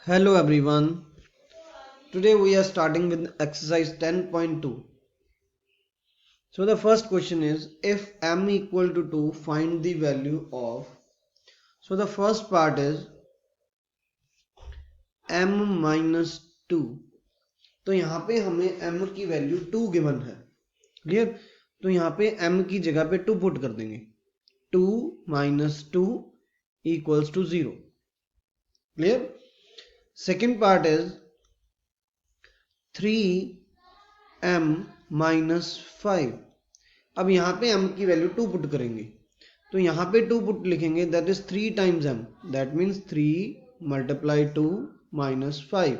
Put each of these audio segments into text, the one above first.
Hello everyone. Today we are starting with exercise 10.2. So the first question is if m equal to 2 find the value of. So the first part is m minus 2. तो यहाँ पे हमें m की value 2 given है. Clear. तो यहाँ पे m की जगह पे 2 पुट कर देंगे. 2 minus 2 equals to 0. Clear. Second part is 3m minus 5. अब यहाँ पे m की वैल्यू 2 पुट करेंगे. तो यहाँ पे 2 पुट लिखेंगे, that is 3 times m. That means 3 multiply 2 minus 5.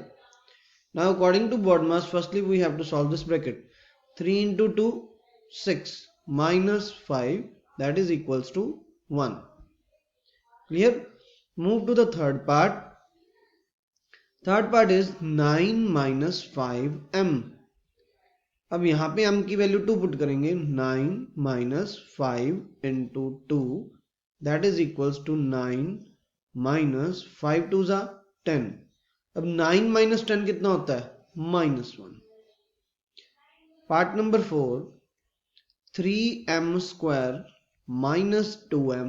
Now according to BODMAS, firstly we have to solve this bracket. 3 into 2 6 minus 5, that is equals to 1. Clear. Move to the third part. Third part is 9 minus 5m. अब यहाँ पे m की value 2 put करेंगे. 9 minus 5 into 2, that is equals to 9 minus 5 2 जा 10. अब 9 minus 10 कितना होता है? -1. Part number 4, 3m square minus 2m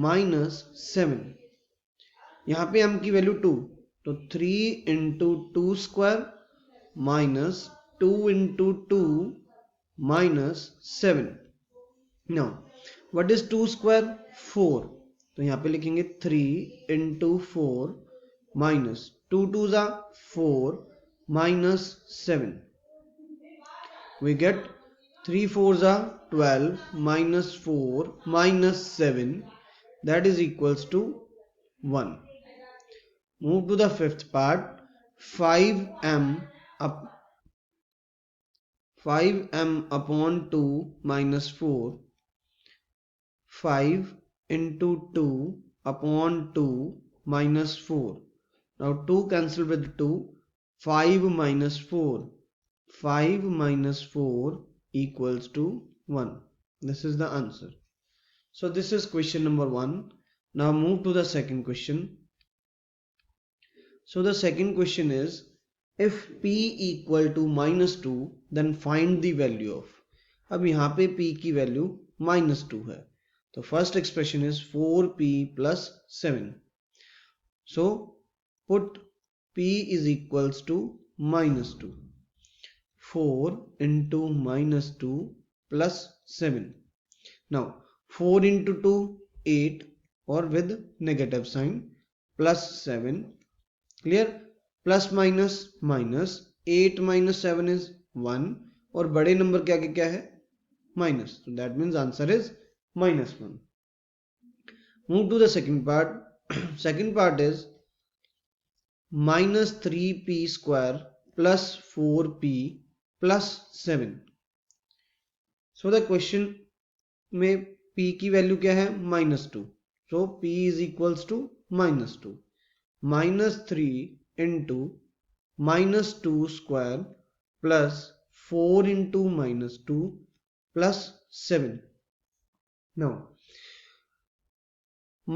minus 7. यहाँ पे m की वैल्यू 2, तो 3 into 2 square minus 2 into 2 minus 7. Now what is 2 square? 4. तो यहाँ पे लिखेंगे 3 into 4 minus 2 2 जा 4 minus 7. We get 3 4 जा 12 minus 4 minus 7, that is equals to 1. Move to the fifth part. 5m upon 2 minus 4. 5 into 2 upon 2 minus 4. Now 2 cancel with 2. 5 minus 4. 5 minus 4 equals to 1. This is the answer. So this is question number 1. Now move to the second question. So the second question is if p equal to -2 then find the value of. अब यहाँ पे p की value -2 है. तो first expression is 4p plus 7. So put p is equals to -2. 4 into -2 plus 7. Now 4 into 2 8 or with negative sign plus 7. Clear. Plus minus minus 8 minus 7 is 1 और बड़े number के आगे क्या है? माइनस. तो that means answer is -1. Move to the second part. Second part is -3p square plus 4p plus 7. So the question में p की value क्या है? -2. सो p is equals to -2. -3 into -2 square plus 4 into -2 plus 7. Now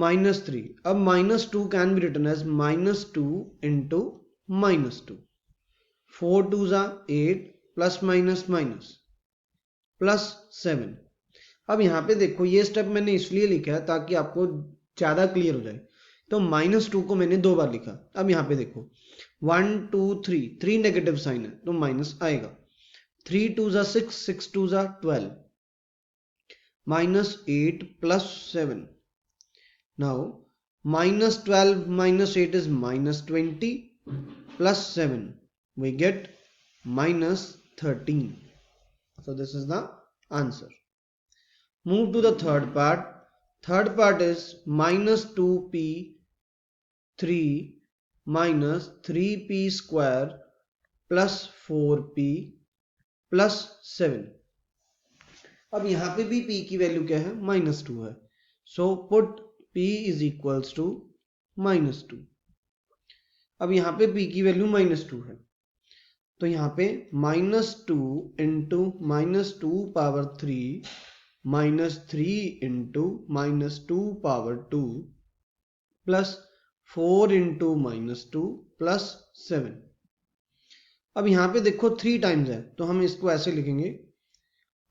-3. अब -2 can be written as -2 into -2. 4 2 जा 8 plus minus minus plus 7. अब यहाँ पे देखो ये स्टेप मैंने इसलिए लिखा है ताकि आपको ज़्यादा क्लियर हो जाए. तो -2 को मैंने 2 बार लिखा. अब यहाँ पे देखो 1 2 3 3 नेगेटिव साइन है तो माइनस आएगा. 3 2 जा 6 6 2 जा 12 -8 plus 7. Now -12 minus 8 is -20 plus 7. We get -13. So this is the answer. Move to the third part. Third part is -2p 3 minus 3p square plus 4p plus 7. अब यहाँ पे भी p की वैल्यू क्या है? -2 है. So put p is equals to -2. अब यहाँ पे p की वैल्यू -2 है तो यहाँ पे -2 into -2 power 3 -3 into -2 power 2 plus 4 into minus 2 plus 7। अब यहाँ पे देखो 3 टाइम्स है तो हम इसको ऐसे लिखेंगे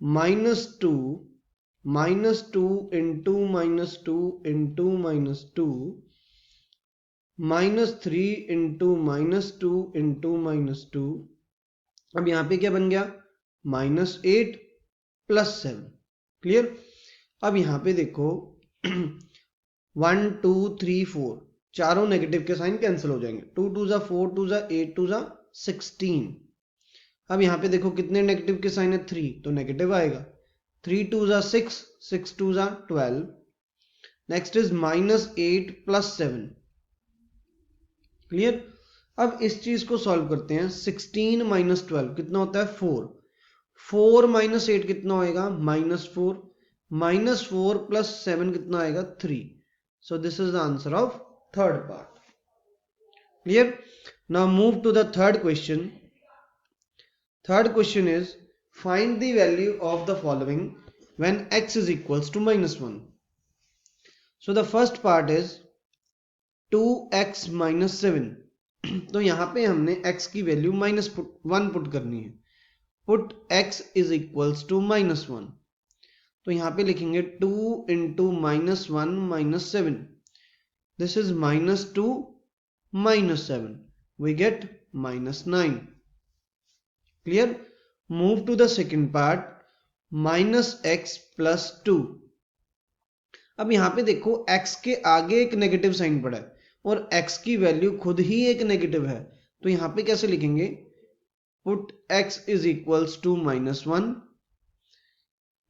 -2 into minus two -3 into minus two. अब यहाँ पे क्या बन गया -8 प्लस 7। क्लियर। अब यहाँ पे देखो 1 2 3 4 चारों नेगेटिव के साइन कैंसिल हो जाएंगे। 2 2 जा 4 2 जा 8 2 जा 16। अब यहाँ पे देखो कितने नेगेटिव के साइन है 3 तो नेगेटिव आएगा। 3 2 जा 6 6 2 जा 12। Next is -8 plus 7। क्लियर। अब इस चीज को सॉल्व करते हैं। 16 माइनस 12 कितना होता है 4। 4 माइनस 8 कितना होएगा -4। -4 प्लस 7 कितना आएगा 3। So this is the answer of third part. Clear. Now move to the third question. Third question is find the value of the following when x is equals to -1। So the first part is 2x minus 7। तो यहां पे हमने x की value -1 put करनी है। Put x is equals to -1। तो यहां पे लिखेंगे 2 into -1 minus 7। This is -2 -7। We get -9। Clear. Move to the second part -x plus 2। अब यहां पे देखो x के आगे एक नेगेटिव साइन पड़ा है और x की वैल्यू खुद ही एक नेगेटिव है। तो यहां पे कैसे लिखेंगे put x is equals to -1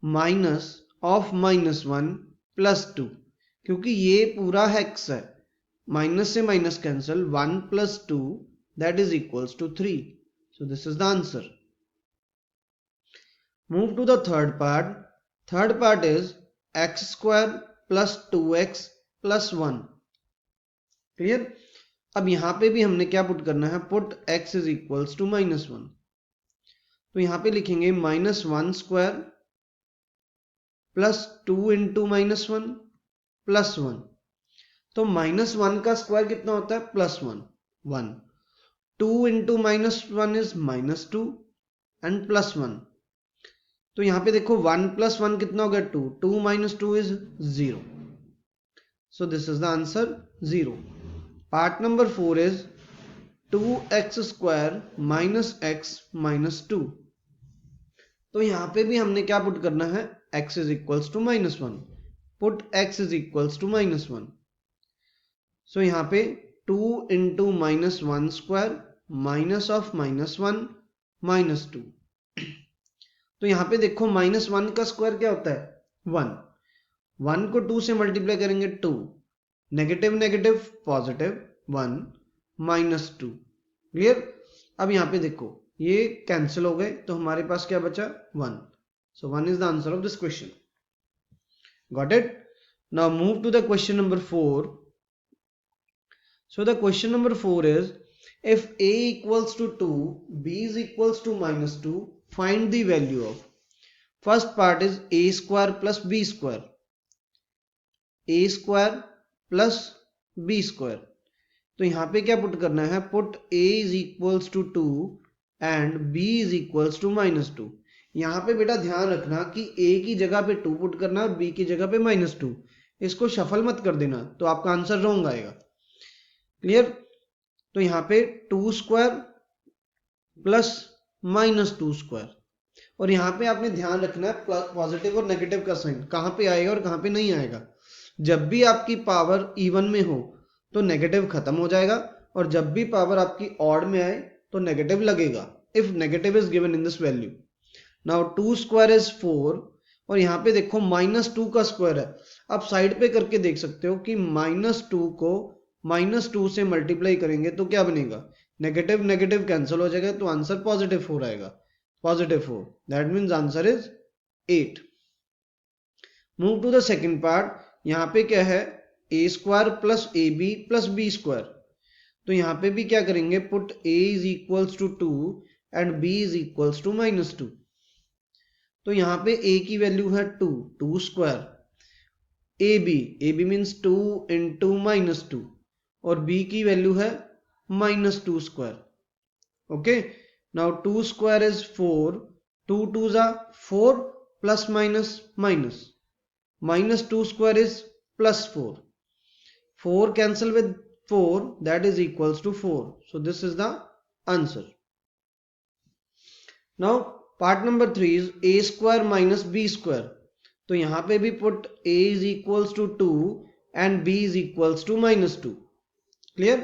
minus of -1 plus 2। क्योंकि ये पूरा x है, माइनस से minus cancel, 1 plus 2 that is equals to 3। So this is the answer. Move to the third part. Third part is x square plus 2x plus 1। Clear. अब यहां पे भी हमने क्या पुट करना है put x is equals to -1। तो यहां पे लिखेंगे -1 स्क्वायर प्लस 2 इंटू -1 प्लस 1। तो -1 का स्क्वायर कितना होता है +1 1। 2 इंटू -1 इज -2 एंड प्लस 1। तो यहां पे देखो 1 प्लस 1 कितना हो गया 2। 2 minus 2 is 0। So this is the answer 0। Part number 4 is 2x square minus x minus 2। तो यहां पे भी हमने क्या पुट करना है x is equals to -1। Put x is equals to -1। So यहां पे 2 इंटू -1 स्क्वायर माइनस ऑफ -1 -2। तो यहां पे देखो -1 का स्क्वायर क्या होता है 1। 1 को 2 से मल्टीप्लाई करेंगे 2। Negative negative positive 1 -2। क्लियर। अब यहां पे देखो ये कैंसिल हो गए तो हमारे पास क्या बचा 1। So 1 is the answer of this question. Got it. Now move to the question number 4। So the question number 4 is if a equals to 2, b is equals to -2, find the value of. First part is a square plus b square. a square plus b square. तो यहाँ पे क्या put करना है put a is equals to 2 and b is equals to -2। यहाँ पे बेटा ध्यान रखना कि a की जगह पे 2 पुट करना और b की जगह पे -2। इसको शफल मत कर देना तो आपका आंसर रॉन्ग आएगा। क्लियर। तो यहां पे 2 स्क्वायर प्लस -2 स्क्वायर और यहां पे आपने ध्यान रखना है पॉजिटिव और नेगेटिव का साइन कहां पे आएगा और कहां पे नहीं आएगा। जब भी आपकी पावर इवन में हो तो नेगेटिव खत्म हो जाएगा और जब भी पावर आपकी ऑड में आए तो नेगेटिव लगेगा if negative is given in this value. Now 2 square is 4 और यहां पे देखो -2 का स्क्वायर है। आप साइड पे करके देख सकते हो कि -2 को -2 से मल्टीप्लाई करेंगे तो क्या बनेगा नेगेटिव नेगेटिव कैंसिल हो जाएगा तो आंसर +4 आएगा। +4 that means answer is 8। Move to the second part. यहां पे क्या है a square plus ab plus b square. तो यहां पे भी क्या करेंगे put a is equals to 2 and b is equals to -2। तो यहां पे a की वैल्यू है 2 स्क्वायर ab मीन्स 2 इंटू -2 और b की वैल्यू है -2 square. Okay, now 2 square is 4. 2 2 जा 4 plus minus minus. -2 square is +4. 4 cancel with 4, that is equals to 4. So this is the answer. Now part number 3 is a square minus b square. तो यहाँ पे भी put a is equals to 2 and b is equals to -2. Clear?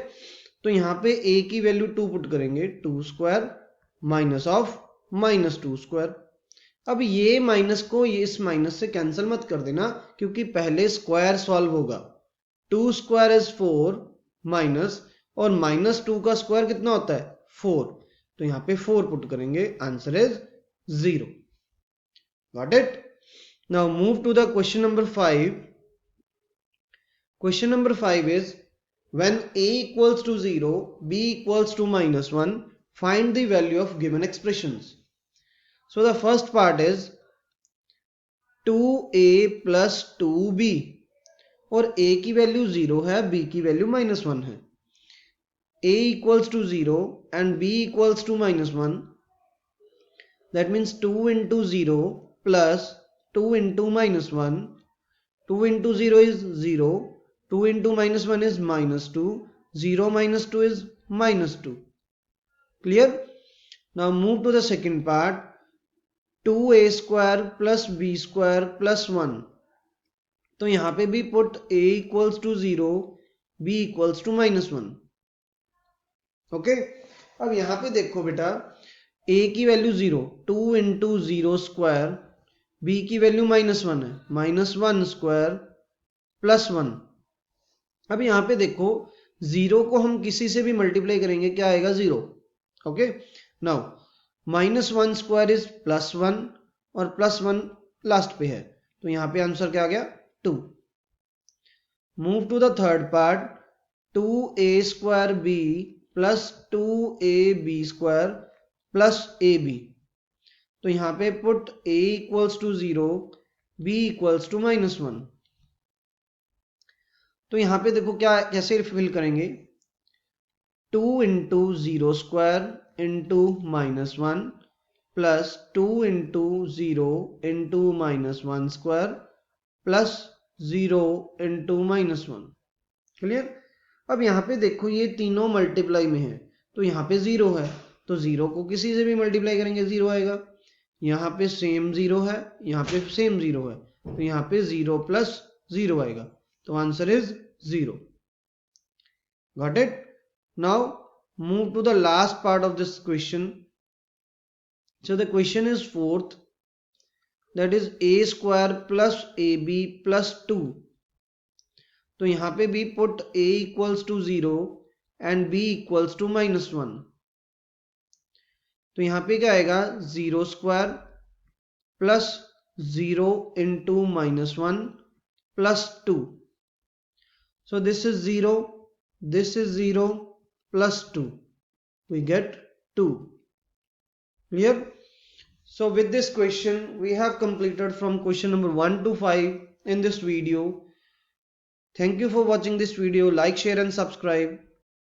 तो यहाँ पे a की value 2 put करेंगे. 2 square minus of -2 square. अब ये माइनस को ये इस माइनस से कैंसिल मत कर देना, क्योंकि पहले स्क्वायर सॉल्व होगा. 2 स्क्वायर इज 4 माइनस, और -2 का स्क्वायर कितना होता है 4. तो यहाँ पे 4 पुट करेंगे. Answer is 0. Got it? Now move to the question number 5. Question number 5 is when a equals to 0, b equals to -1, find the value of given expressions. So the first part is 2a plus 2b, और a की value 0 है, b की value -1 है. a equals to 0 and b equals to -1. That means 2 into 0 plus 2 into -1. 2 into 0 is 0. 2 into -1 is -2. 0 minus 2 is -2. Clear? Now move to the second part. 2a square plus b square plus 1. तो यहाँ पे भी put a equals to 0, b equals to -1. Okay, अब यहाँ पे देखो बेटा, a की वैल्यू 0. 2 into 0 स्क्वायर, b की वैल्यू -1 है, -1 स्क्वायर प्लस 1. अब यहाँ पे देखो 0 को हम किसी से भी मल्टीप्लाई करेंगे, क्या आएगा 0. ओके, नाउ -1 स्क्वायर इज +1 और +1 लास्ट पे है, तो यहाँ पे आंसर क्या आ गया 2. Move to the third part. 2a square b plus 2ab square plus ab. तो यहाँ पे put a equals to 0, b equals to -1. तो यहाँ पे देखो क्या कैसे फिल करेंगे. 2 into 0 square into -1 plus 2 into 0 into -1 square plus 0 into -1. Clear? अब यहाँ पे देखो ये तीनों मल्टीप्लाई में है, तो यहाँ पे 0 है, तो 0 को किसी से भी मल्टीप्लाई करेंगे 0 आएगा. यहाँ पे सेम 0 है, यहाँ पे सेम 0 है, तो यहाँ पे 0 प्लस 0 आएगा. तो answer is 0. Got it? Now move to the last part of this question. So the question is fourth, that is a square plus ab plus 2. तो यहाँ पे भी put a equals to 0 and b equals to -1. तो यहाँ पे क्या आएगा 0 square plus 0 into -1 plus 2. So this is 0, this is 0 plus 2. We get 2. Clear? So with this question we have completed from question number 1 to 5 in this video. Thank you for watching this video. Like, share and subscribe.